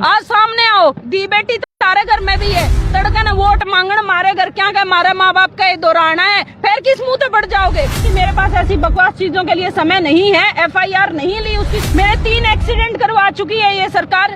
आज सामने आओ, दी बेटी तो तारे घर में भी है, तड़के ने वोट मांगण मारे घर क्या क्या मारे माँ बाप का दोहराना है, फिर किस मुंह से बढ़ जाओगे। मेरे पास ऐसी बकवास चीजों के लिए समय नहीं है। FIR नहीं ली उसकी। मेरे 3 एक्सीडेंट करवा चुकी है ये सरकार।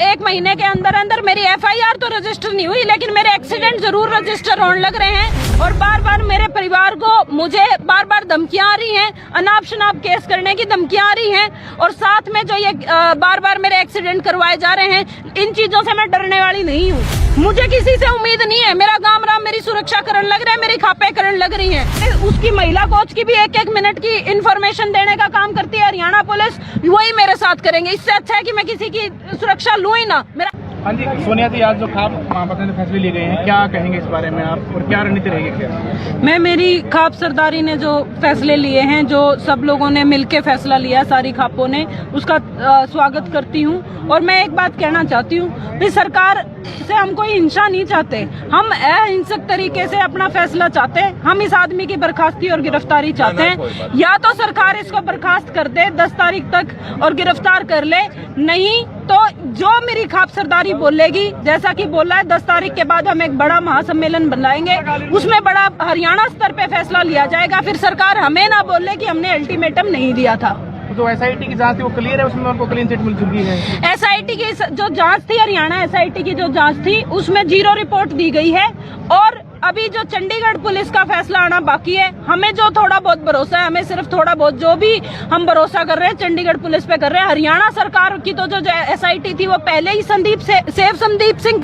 1 महीने के अंदर अंदर मेरी FIR तो रजिस्टर नहीं हुई, लेकिन मेरे एक्सीडेंट जरूर रजिस्टर होने लग रहे हैं। और बार बार मेरे परिवार को मुझे बार बार धमकियां आ रही हैं, अनाप शनाप केस करने की धमकियां आ रही हैं। और साथ में जो ये बार बार मेरे एक्सीडेंट करवाए जा रहे हैं, इन चीजों से मैं डरने वाली नहीं हूँ। मुझे किसी से उम्मीद नहीं है। मेरा गांव राम मेरी सुरक्षा करने लग रहा है, मेरी खापे करने लग रही हैं। उसकी महिला कोच की भी 1-1 मिनट की इंफॉर्मेशन देने का काम करती है हरियाणा पुलिस, वही मेरे साथ करेंगे। इससे अच्छा है कि मैं किसी की सुरक्षा लूं ही ना। मेरा हाँ जी, सोनिया जी, आज जो खाप महापौर ने फैसले लिए गए हैं, क्या कहेंगे इस बारे में आप, और क्या रणनीति रहेगी? क्या मैं मेरी खाप सरदारी ने जो फैसले लिए हैं, जो सब लोगों ने मिलकर फैसला लिया, सारी खापों ने, उसका स्वागत करती हूँ। और मैं एक बात कहना चाहती हूँ कि सरकार से हम कोई हिंसा नहीं चाहते, हम अहिंसक तरीके से अपना फैसला चाहते हैं। हम इस आदमी की बर्खास्ती और गिरफ्तारी चाहते हैं। या तो सरकार इसको बर्खास्त कर दे 10 तारीख तक और गिरफ्तार कर ले, नहीं तो जो मेरी खाप सरदारी बोलेगी, जैसा कि बोला है 10 तारीख के बाद हम एक बड़ा महासम्मेलन बनाएंगे, उसमें बड़ा हरियाणा स्तर पे फैसला लिया जाएगा। फिर सरकार हमें ना बोले कि हमने अल्टीमेटम नहीं दिया था। तो SIT की जांच थी वो क्लियर है, उसमें उनको क्लीन चिट मिल चुकी है। SIT की जो जांच थी, हरियाणा SIT की जो जांच थी, उसमें 0 रिपोर्ट दी गई है। और अभी जो चंडीगढ़ पुलिस का फैसला आना बाकी है, हमें जो थोड़ा बहुत भरोसा है, हमें सिर्फ थोड़ा बहुत जो भी हम भरोसा कर रहे हैं चंडीगढ़ पुलिस पे कर रहे हैं। हरियाणा सरकार की तो जो SIT थी वो पहले ही सेफ संदीप सिंह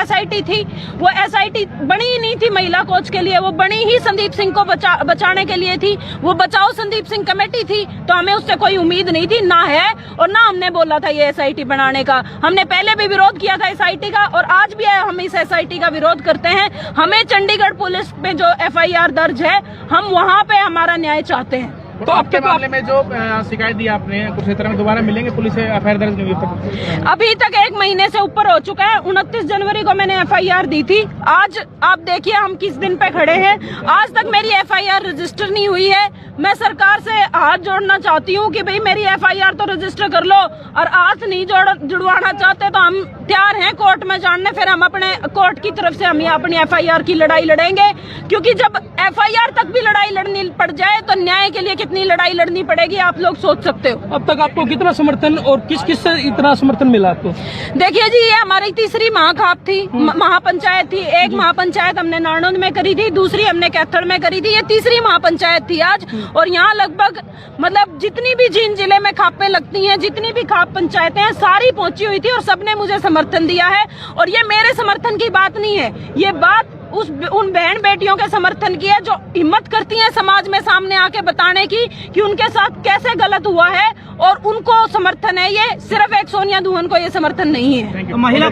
SIT थी। वो SIT बनी ही नहीं थी महिला कोच के लिए, वो बनी ही संदीप सिंह को बचाने के लिए थी। वो बचाओ संदीप सिंह कमेटी थी, तो हमें उससे कोई उम्मीद नहीं थी, ना है और ना हमने बोला था ये SIT बनाने का। हमने पहले भी विरोध किया था SIT का, और आज भी हम इस SIT का विरोध करते हैं। हमें चंडीगढ़ पुलिस पे जो FIR दर्ज है, हम वहाँ पे हमारा न्याय चाहते हैं। तो आपके मामले में जो शिकायत दी आपने, कुछ तरह में दोबारा मिलेंगे पुलिस से FIR दर्ज नहीं? अभी तक 1 महीने से ऊपर हो चुका है। 29 जनवरी को मैंने FIR दी थी। आज आप देखिए हम किस दिन पे खड़े हैं, आज तक मेरी FIR रजिस्टर नहीं हुई है। मैं सरकार से हाथ जोड़ना चाहती हूँ कि भाई मेरी FIR तो रजिस्टर कर लो, और हाथ नहीं जुड़वाना चाहते तो हम तैयार हैं कोर्ट में जाने। फिर हम अपने कोर्ट की तरफ से हम अपनी FIR की लड़ाई लड़ेंगे, क्योंकि जब FIR तक भी लड़ाई लड़नी पड़ जाए तो न्याय के लिए कितनी लड़ाई लड़नी पड़ेगी आप लोग सोच सकते हो। अब तक आपको कितना समर्थन और किस किस से इतना समर्थन मिला आपको? देखिए जी, ये हमारी तीसरी महाखाप थी, महापंचायत थी। एक महापंचायत हमने नारनौंद में करी थी, दूसरी हमने कैथल में करी थी, ये तीसरी महापंचायत थी आज। और यहाँ लगभग मतलब जितनी भी जींद जिले में खापें लगती हैं, जितनी भी खाप पंचायतें हैं, सारी पहुंची हुई थी और सबने मुझे समर्थन दिया है। और ये मेरे समर्थन की बात नहीं है, ये बात उन बहन बेटियों के समर्थन की है जो हिम्मत करती हैं समाज में सामने आके बताने की कि उनके साथ कैसे गलत हुआ है, और उनको समर्थन है। ये सिर्फ एक सोनिया दुहन को ये समर्थन नहीं है। तो महिला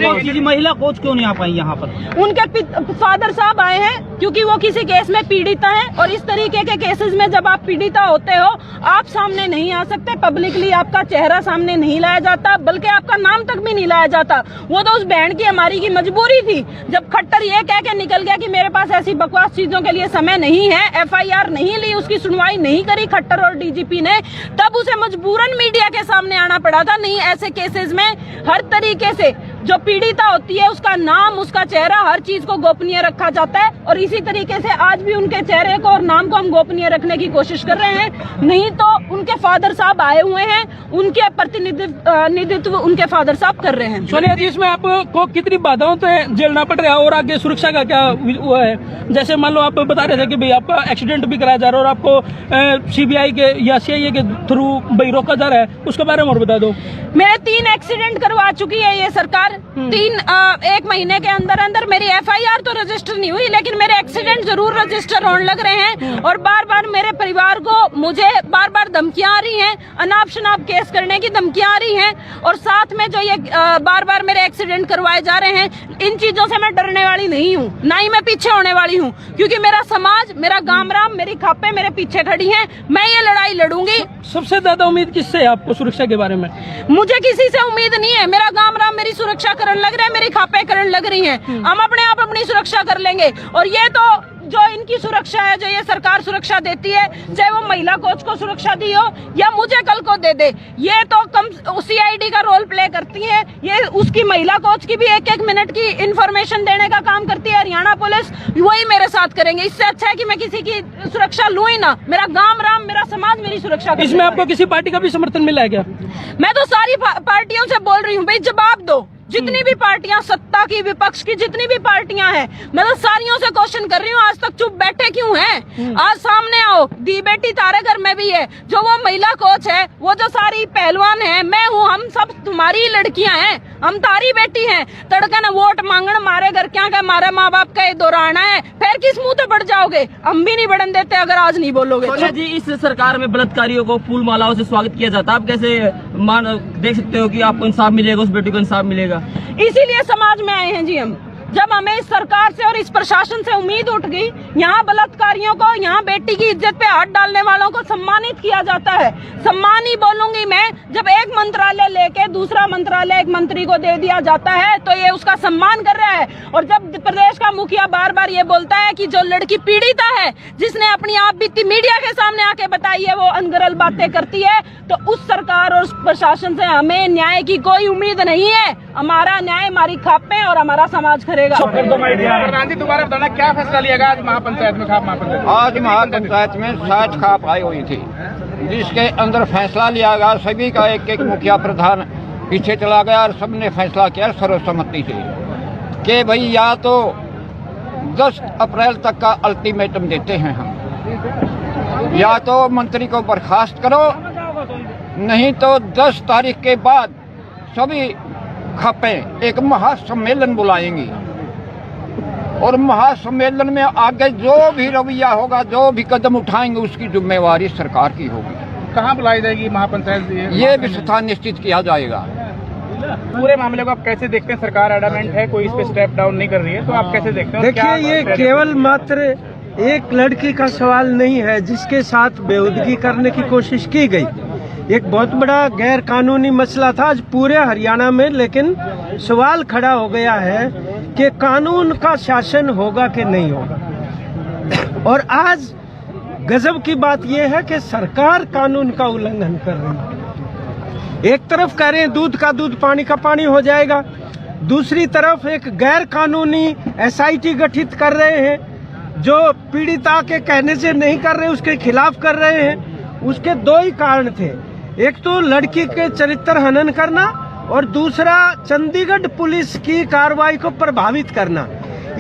कोच क्यों नहीं आ पाई यहाँ पर? उनके फादर साहब आए हैं, क्योंकि वो किसी केस में पीड़िता हैं, और इस तरीके के केसेस में जब आप पीड़िता होते हो, आप सामने नहीं आ सकते, पब्लिकली आपका चेहरा सामने नहीं लाया जाता, बल्कि आपका नाम तक भी नहीं लाया जाता। वो तो उस बहन की हमारी की मजबूरी थी, जब खट्टर ये कह के निकल गया कि मेरे पास ऐसी बकवास चीजों के लिए समय नहीं है, FIR नहीं ली, उसकी सुनवाई नहीं करी खट्टर और DGP ने, तब उसे मजबूरन मीडिया के सामने आना पड़ा था। नहीं, ऐसे केसेस में हर तरीके से जो पीड़िता होती है उसका नाम, उसका चेहरा, हर चीज को गोपनीय रखा जाता है। और इसी तरीके से आज भी उनके चेहरे को और नाम को हम गोपनीय रखने की कोशिश कर रहे हैं। नहीं तो उनके फादर साहब आए हुए हैं, उनके प्रतिनिधित्व उनके फादर साहब कर रहे हैं। सोनिया जी, इसमें आपको कितनी बाधाओं से झेलना पड़ रहा है और आगे सुरक्षा का क्या हुआ है? जैसे मान लो आप बता रहे थे कि भाई आपका एक्सीडेंट भी कराया जा रहा है और आपको CBI के या CIA के थ्रू भाई रोका जा रहा है, उसके बारे में और बता दो। मेरे 3 एक्सीडेंट करवा चुकी है ये सरकार। 1 महीने के अंदर अंदर मेरी FIR तो रजिस्टर नहीं हुई, लेकिन मेरे एक्सीडेंट जरूर रजिस्टर होने लग रहे हैं। और बार बार मेरे परिवार को मुझे बार बार धमकियां आ रही हैं, अनाप शनाप केस करने की धमकियां आ रही हैं। और साथ में जो ये बार बार मेरे एक्सीडेंट करवाए जा रहे हैं, इन चीजों से मैं डरने वाली नहीं हूँ, ना ही मैं पीछे होने वाली हूँ, क्योंकि मेरा समाज, मेरा गांव राम, मेरी खापे मेरे पीछे खड़ी हैं। मैं ये लड़ाई लड़ूंगी। सबसे ज्यादा उम्मीद किससे है आपको सुरक्षा के बारे में? मुझे किसी से उम्मीद नहीं है। मेरा गांव राम मेरी सुरक्षा करने लग रहा है, मेरी खापे करने लग रही हैं। हम अपने आप अपनी सुरक्षा कर लेंगे। और ये तो जो इनकी सुरक्षा है, जो ये सरकार सुरक्षा देती है, चाहे वो महिला कोच को सुरक्षा दी हो या मुझे कल को दे दे, ये तो कम CID का रोल प्ले करती है। ये उसकी महिला कोच की भी एक मिनट की इंफॉर्मेशन देने का काम करती है हरियाणा पुलिस, वही मेरे साथ करेंगे। इससे अच्छा है कि मैं किसी की सुरक्षा लूं ही ना। मेरा गांव राम, मेरा समाज मेरी सुरक्षा करेगा। इसमें आपको किसी पार्टी का भी समर्थन मिला है क्या? मैं तो सारी पार्टियों से बोल रही हूँ भाई, जवाब दो। जितनी भी पार्टियां, सत्ता की, विपक्ष की जितनी भी पार्टियां हैं, मैं तो सारियों से क्वेश्चन कर रही हूँ, आज तक चुप बैठे क्यों हैं? आज सामने आओ, दी बेटी तारे घर में भी है। जो वो महिला कोच है, वो जो सारी पहलवान है, मैं हूँ, हम सब तुम्हारी लड़कियां हैं, हम तारी बेटी हैं। तड़का न वोट मांगण मारे घर क्या के मारे माँ बाप का ये दोहराना है, फिर किस मुंह से बढ़ जाओगे? हम भी नहीं बढ़न देते अगर आज नहीं बोलोगे। सोनिया जी, इस सरकार में बलात्कारियों को फूल मालाओं से स्वागत किया जाता है, आप कैसे देख सकते हो कि आपको इंसाफ मिलेगा, उस बेटी को इंसाफ मिलेगा? इसीलिए समाज में आए हैं जी हम। जब हमें इस सरकार से और इस प्रशासन से उम्मीद उठ गई, यहाँ बलात्कारियों को, यहाँ बेटी की इज्जत पे हाथ डालने वालों को सम्मानित किया जाता है। सम्मान ही बोलूंगी मैं, जब एक मंत्रालय लेके दूसरा मंत्रालय एक मंत्री को दे दिया जाता है तो ये उसका सम्मान कर रहा है। और जब प्रदेश का मुखिया बार बार ये बोलता है कि जो लड़की पीड़िता है, जिसने अपनी आप बीती मीडिया के सामने आके बताई है, वो अनगरल बातें करती है, तो उस सरकार और उस प्रशासन से हमें न्याय की कोई उम्मीद नहीं है। हमारा न्याय हमारी खापें और हमारा समाज करेगा। प्रधान जी, दोबारा बताना क्या फैसला लिया गया आज महापंचायत में? खाप महापंचायत आज महापंचायत में 60 खाप आई हुई थी, जिसके अंदर फैसला लिया गया। सभी का एक मुखिया प्रधान पीछे चला गया और सबने फैसला किया सर्वसम्मति से कि भाई या तो 10 अप्रैल तक का अल्टीमेटम देते हैं हम, या तो मंत्री को बर्खास्त करो, नहीं तो 10 तारीख के बाद सभी खापें एक महासम्मेलन बुलाएंगी और महासम्मेलन में आगे जो भी रवैया होगा, जो भी कदम उठाएंगे, उसकी जिम्मेवारी सरकार की होगी। कहाँ बुलाई जाएगी महापंचायत? ये भी स्थान निश्चित किया जाएगा। पूरे मामले को आप कैसे देखते हैं? सरकार एडमेंट है, कोई इस पे स्टेप डाउन नहीं कर रही है, तो आप कैसे देखते हैं? देखिए, ये केवल मात्र एक लड़की का सवाल नहीं है जिसके साथ बेहूदगी करने की कोशिश की गई। एक बहुत बड़ा गैर कानूनी मसला था आज पूरे हरियाणा में, लेकिन सवाल खड़ा हो गया है कि कानून का शासन होगा कि नहीं होगा। और आज गजब की बात यह है कि सरकार कानून का उल्लंघन कर रही है। एक तरफ कह रहे हैं दूध का दूध पानी का पानी हो जाएगा, दूसरी तरफ एक गैर कानूनी SIT गठित कर रहे हैं, जो पीड़िता के कहने से नहीं कर रहे, उसके खिलाफ कर रहे हैं। उसके 2 ही कारण थे, एक तो लड़की के चरित्र हनन करना और दूसरा चंडीगढ़ पुलिस की कार्रवाई को प्रभावित करना।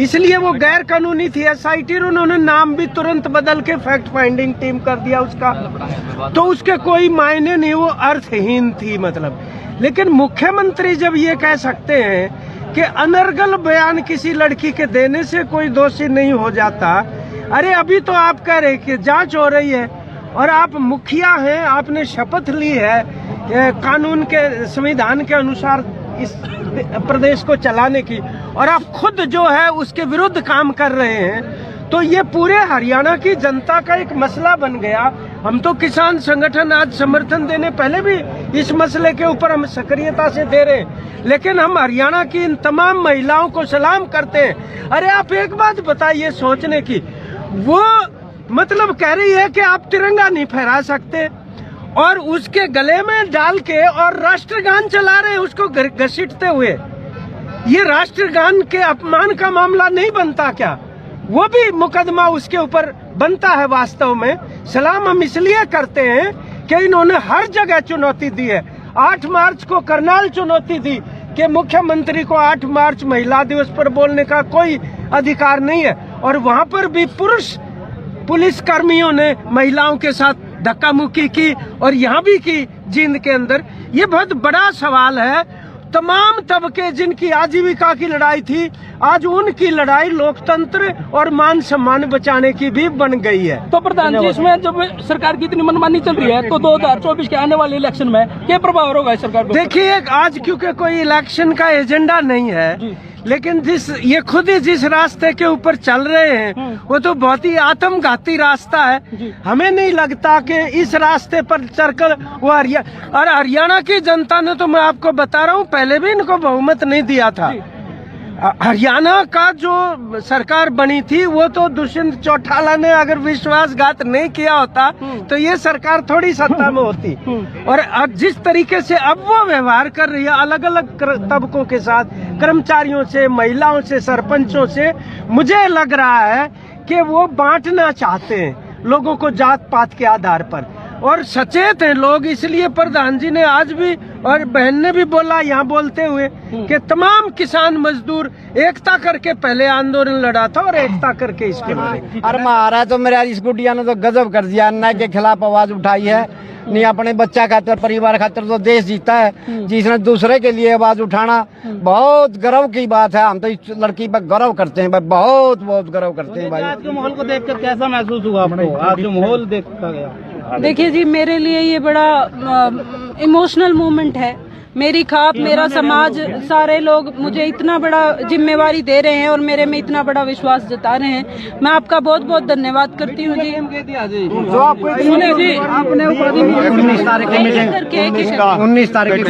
इसलिए वो गैर कानूनी थी SIT, और उन्होंने नाम भी तुरंत बदल के फैक्ट फाइंडिंग टीम कर दिया उसका, तो उसके कोई मायने नहीं, वो अर्थहीन थी मतलब। लेकिन मुख्यमंत्री जब ये कह सकते हैं कि अनर्गल बयान किसी लड़की के देने से कोई दोषी नहीं हो जाता, अरे अभी तो आप कह रहे कि जांच हो रही है और आप मुखिया हैं, आपने शपथ ली है कानून के, संविधान के अनुसार इस प्रदेश को चलाने की, और आप खुद जो है उसके विरुद्ध काम कर रहे हैं, तो ये पूरे हरियाणा की जनता का एक मसला बन गया। हम तो किसान संगठन आज समर्थन देने पहले भी इस मसले के ऊपर हम सक्रियता से दे रहे हैं, लेकिन हम हरियाणा की इन तमाम महिलाओं को सलाम करते हैं। अरे आप एक बात बताइए सोचने की, वो मतलब कह रही है कि आप तिरंगा नहीं फहरा सकते और उसके गले में डाल के और राष्ट्रगान चला रहे हैं उसको घसीटते हुए। ये राष्ट्रगान के अपमान का मामला नहीं बनता क्या? वो भी मुकदमा उसके ऊपर बनता है। वास्तव में सलाम हम इसलिए करते हैं कि इन्होंने हर जगह चुनौती दी है। 8 मार्च को करनाल चुनौती दी कि मुख्यमंत्री को 8 मार्च महिला दिवस पर बोलने का कोई अधिकार नहीं है, और वहां पर भी पुलिस कर्मियों ने महिलाओं के साथ धक्का मुक्की की और यहाँ भी की जींद के अंदर। ये बहुत बड़ा सवाल है। तमाम तबके जिनकी आजीविका की लड़ाई थी, आज उनकी लड़ाई लोकतंत्र और मान सम्मान बचाने की भी बन गई है। तो प्रधान जी, इसमें जब सरकार की इतनी मनमानी चल रही है, तो 2024 के आने वाले इलेक्शन में क्या प्रभाव होगा इस सरकार को? देखिए, आज क्योंकि कोई इलेक्शन का एजेंडा नहीं है, लेकिन ये खुद ही जिस रास्ते के ऊपर चल रहे हैं वो तो बहुत ही आत्मघाती रास्ता है। हमें नहीं लगता कि इस रास्ते पर चलकर वो हरियाणा की जनता ने, तो मैं आपको बता रहा हूँ, पहले भी इनको बहुमत नहीं दिया था। हरियाणा का जो सरकार बनी थी वो तो दुष्यंत चौटाला ने अगर विश्वासघात नहीं किया होता तो ये सरकार थोड़ी सत्ता में होती। और अब जिस तरीके से अब वो व्यवहार कर रही है अलग अलग तबकों के साथ, कर्मचारियों से, महिलाओं से, सरपंचों से, मुझे लग रहा है कि वो बांटना चाहते हैं लोगों को जात पात के आधार पर। और सचेत हैं लोग, इसलिए प्रधान जी ने आज भी और बहन ने भी बोला यहाँ बोलते हुए कि तमाम किसान मजदूर एकता करके पहले आंदोलन लड़ा था और एकता करके इसके लड़े। अरे मारा तो मेरे इस गुडिया ने तो गजब कर दिया, अन्याय के खिलाफ आवाज उठाई है। नहीं अपने बच्चा खातर, परिवार खातर तो देश जीता है, जिसने दूसरे के लिए आवाज उठाना बहुत गर्व की बात है। हम तो इस लड़की पर गर्व करते हैं भाई, बहुत बहुत गर्व करते हैं भाई। आज के माहौल को देखकर कैसा महसूस हुआ आपको? आज जो माहौल देखा गया, देखिए जी, मेरे लिए ये बड़ा इमोशनल मोमेंट है। मेरी खाप, मेरा समाज, सारे लोग मुझे इतना बड़ा जिम्मेवारी दे रहे हैं और मेरे में इतना बड़ा विश्वास जता रहे हैं। मैं आपका बहुत बहुत धन्यवाद करती हूँ जी। जो आपने 19 तारीख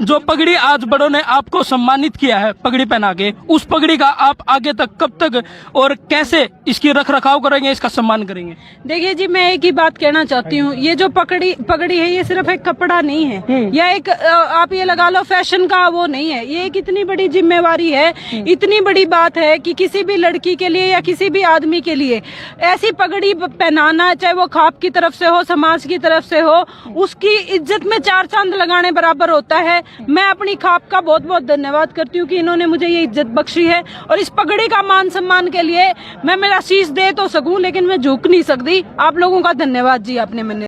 जो पगड़ी आज बड़ों ने आपको सम्मानित किया है पगड़ी पहना के, उस पगड़ी का आप आगे तक कब तक और कैसे इसकी रख रखाव करेंगे, इसका सम्मान करेंगे? देखिए जी, मैं एक ही बात कहना चाहती हूँ, ये जो पगड़ी है ये सिर्फ एक कपड़ा नहीं है, या एक आप ये लगा लो फैशन का वो नहीं है। ये एक इतनी बड़ी जिम्मेवारी है, इतनी बड़ी बात है कि किसी भी लड़की के लिए या किसी भी आदमी के लिए ऐसी पगड़ी पहनाना, चाहे वो खाप की तरफ से हो, समाज की तरफ से हो, उसकी इज्जत में 4 चांद लगाने बराबर होता है। मैं अपनी खाप का बहुत बहुत धन्यवाद करती हूँ कि इन्होंने मुझे ये इज्जत बख्शी है। और इस पगड़ी का मान सम्मान के लिए मैं मेरा शीश दे तो सकूं, लेकिन मैं झुक नहीं सकती। आप लोगों का धन्यवाद जी, आपने मैंने